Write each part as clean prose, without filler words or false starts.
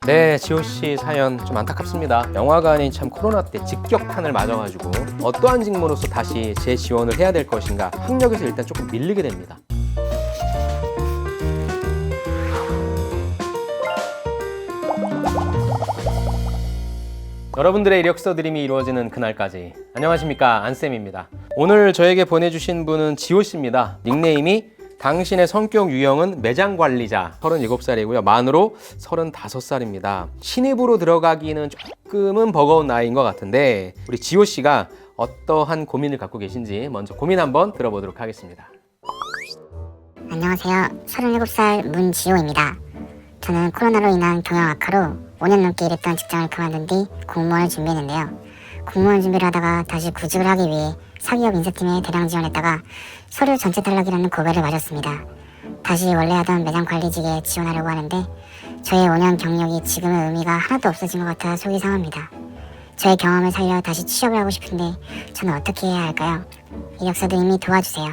네, 지호씨 사연 좀 안타깝습니다. 영화관이 참 코로나 때 직격탄을 맞아가지고 어떠한 직무로서 다시 재지원을 해야 될 것인가 학력에서 일단 조금 밀리게 됩니다. 여러분들의 이력서 드림이 이루어지는 그날까지. 안녕하십니까, 안쌤입니다. 오늘 저에게 보내주신 분은 지호씨입니다. 닉네임이 당신의 성격 유형은 매장 관리자, 37살이고요. 만으로 35살입니다. 신입으로 들어가기는 조금은 버거운 나이인 것 같은데 우리 지호 씨가 어떠한 고민을 갖고 계신지 먼저 고민 한번 들어보도록 하겠습니다. 안녕하세요. 37살 문지호입니다. 저는 코로나로 인한 경영 악화로 5년 넘게 일했던 직장을 그만둔 뒤 공무원을 준비했는데요. 공무원 준비를 하다가 다시 구직을 하기 위해 사기업 인사팀에 대량 지원했다가 서류 전체 탈락이라는 고배를 맞았습니다. 다시 원래 하던 매장 관리직에 지원하려고 하는데 저의 5년 경력이 지금의 의미가 하나도 없어진 것 같아 속이 상합니다. 저의 경험을 살려 다시 취업을 하고 싶은데 저는 어떻게 해야 할까요? 이력서도 이미 도와주세요.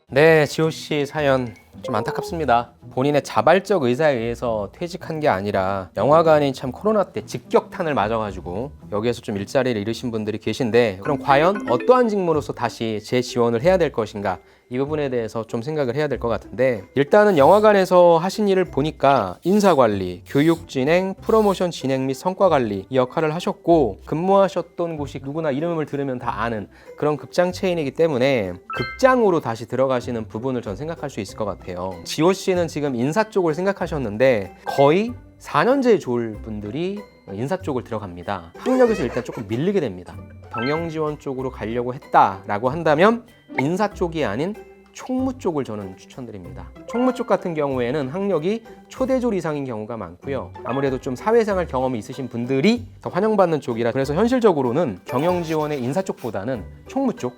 네, 지호 씨 사연 좀 안타깝습니다. 본인의 자발적 의사에 의해서 퇴직한 게 아니라 영화관이 참 코로나 때 직격탄을 맞아가지고 여기에서 좀 일자리를 잃으신 분들이 계신데, 그럼 과연 어떠한 직무로서 다시 재지원을 해야 될 것인가, 이 부분에 대해서 좀 생각을 해야 될 것 같은데, 일단은 영화관에서 하신 일을 보니까 인사관리, 교육진행, 프로모션 진행 및 성과관리 이 역할을 하셨고, 근무하셨던 곳이 누구나 이름을 들으면 다 아는 그런 극장 체인이기 때문에 극장으로 다시 들어가시는 부분을 전 생각할 수 있을 것 같아요. 지호 씨는 지금 인사 쪽을 생각하셨는데 거의 4년제 좋을 분들이 인사 쪽을 들어갑니다. 학력에서 일단 조금 밀리게 됩니다. 경영 지원 쪽으로 가려고 했다라고 한다면 인사 쪽이 아닌 총무 쪽을 저는 추천드립니다. 총무 쪽 같은 경우에는 학력이 초대졸 이상인 경우가 많고요. 아무래도 좀 사회생활 경험이 있으신 분들이 더 환영받는 쪽이라, 그래서 현실적으로는 경영 지원의 인사 쪽보다는 총무 쪽,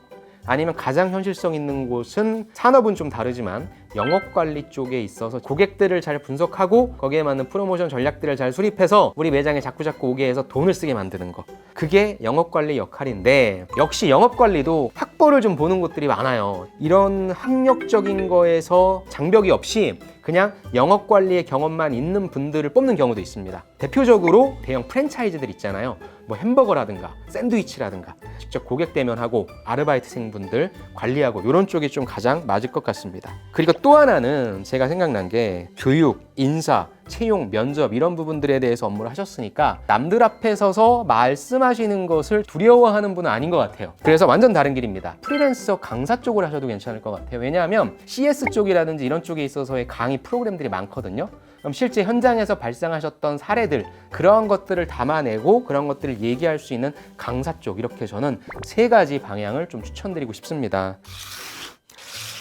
아니면 가장 현실성 있는 곳은 산업은 좀 다르지만 영업관리 쪽에 있어서 고객들을 잘 분석하고 거기에 맞는 프로모션 전략들을 잘 수립해서 우리 매장에 자꾸자꾸 오게 해서 돈을 쓰게 만드는 거, 그게 영업관리 역할인데, 역시 영업관리도 학벌을 좀 보는 곳들이 많아요. 이런 학력적인 거에서 장벽이 없이 그냥 영업관리의 경험만 있는 분들을 뽑는 경우도 있습니다. 대표적으로 대형 프랜차이즈들 있잖아요. 뭐 햄버거라든가 샌드위치라든가 직접 고객 대면하고 아르바이트생분들 관리하고 이런 쪽이 좀 가장 맞을 것 같습니다. 그리고 또 하나는 제가 생각난 게 교육, 인사, 채용, 면접 이런 부분들에 대해서 업무를 하셨으니까 남들 앞에 서서 말씀하시는 것을 두려워하는 분은 아닌 것 같아요. 그래서 완전 다른 길입니다. 프리랜서 강사 쪽을 하셔도 괜찮을 것 같아요. 왜냐하면 CS 쪽이라든지 이런 쪽에 있어서의 강의 프로그램들이 많거든요. 그럼 실제 현장에서 발생하셨던 사례들, 그런 것들을 담아내고 그런 것들을 얘기할 수 있는 강사 쪽, 이렇게 저는 3가지 방향을 좀 추천드리고 싶습니다.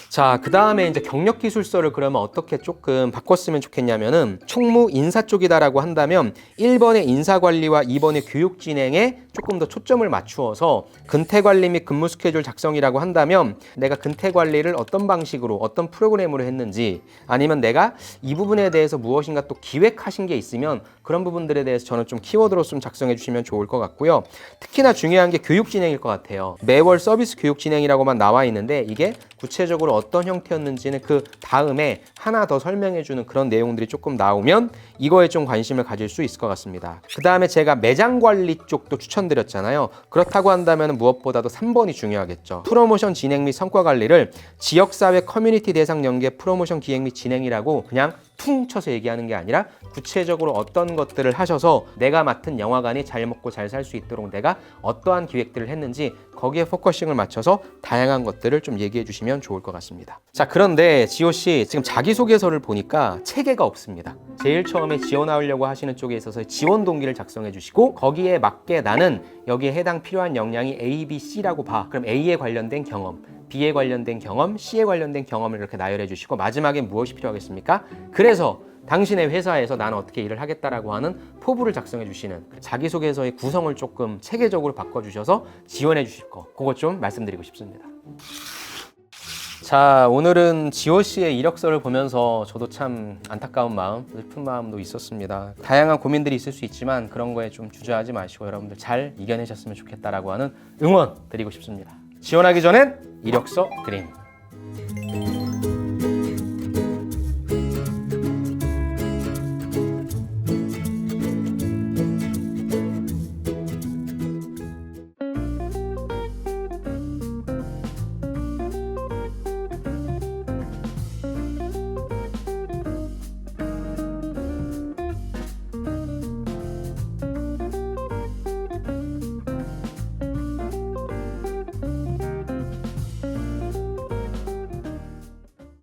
자, 그 다음에 이제 경력기술서를 그러면 어떻게 조금 바꿨으면 좋겠냐면은, 총무 인사 쪽이다라고 한다면 1번의 인사관리와 2번의 교육진행에 조금 더 초점을 맞추어서 근태관리 및 근무 스케줄 작성이라고 한다면 내가 근태관리를 어떤 방식으로 어떤 프로그램으로 했는지, 아니면 내가 이 부분에 대해서 무엇인가 또 기획하신 게 있으면 그런 부분들에 대해서 저는 좀 키워드로 좀 작성해 주시면 좋을 것 같고요. 특히나 중요한 게 교육진행일 것 같아요. 매월 서비스 교육진행이라고만 나와 있는데 이게 구체적으로 어떤 형태였는지는 그 다음에 하나 더 설명해주는 그런 내용들이 조금 나오면 이거에 좀 관심을 가질 수 있을 것 같습니다. 그 다음에 제가 매장 관리 쪽도 추천드렸잖아요. 그렇다고 한다면 무엇보다도 3번이 중요하겠죠. 프로모션 진행 및 성과 관리를 지역사회 커뮤니티 대상 연계 프로모션 기획 및 진행이라고 그냥 퉁 쳐서 얘기하는 게 아니라 구체적으로 어떤 것들을 하셔서 내가 맡은 영화관이 잘 먹고 잘 살 수 있도록 내가 어떠한 기획들을 했는지 거기에 포커싱을 맞춰서 다양한 것들을 좀 얘기해 주시면 좋을 것 같습니다. 자, 그런데 지호 씨 지금 자기소개서를 보니까 체계가 없습니다. 제일 처음에 지원하려고 하시는 쪽에 있어서 지원 동기를 작성해 주시고 거기에 맞게 나는 여기에 해당 필요한 역량이 A, B, C라고 봐. 그럼 A에 관련된 경험, B에 관련된 경험, C에 관련된 경험을 이렇게 나열해 주시고 마지막에 무엇이 필요하겠습니까? 그래서 당신의 회사에서 나는 어떻게 일을 하겠다라고 하는 포부를 작성해 주시는 자기소개서의 구성을 조금 체계적으로 바꿔주셔서 지원해 주실 거, 그거 좀 말씀드리고 싶습니다. 자, 오늘은 지호 씨의 이력서를 보면서 저도 참 안타까운 마음, 슬픈 마음도 있었습니다. 다양한 고민들이 있을 수 있지만 그런 거에 좀 주저하지 마시고 여러분들 잘 이겨내셨으면 좋겠다라고 하는 응원 드리고 싶습니다. 지원하기 전엔 이력서 드림.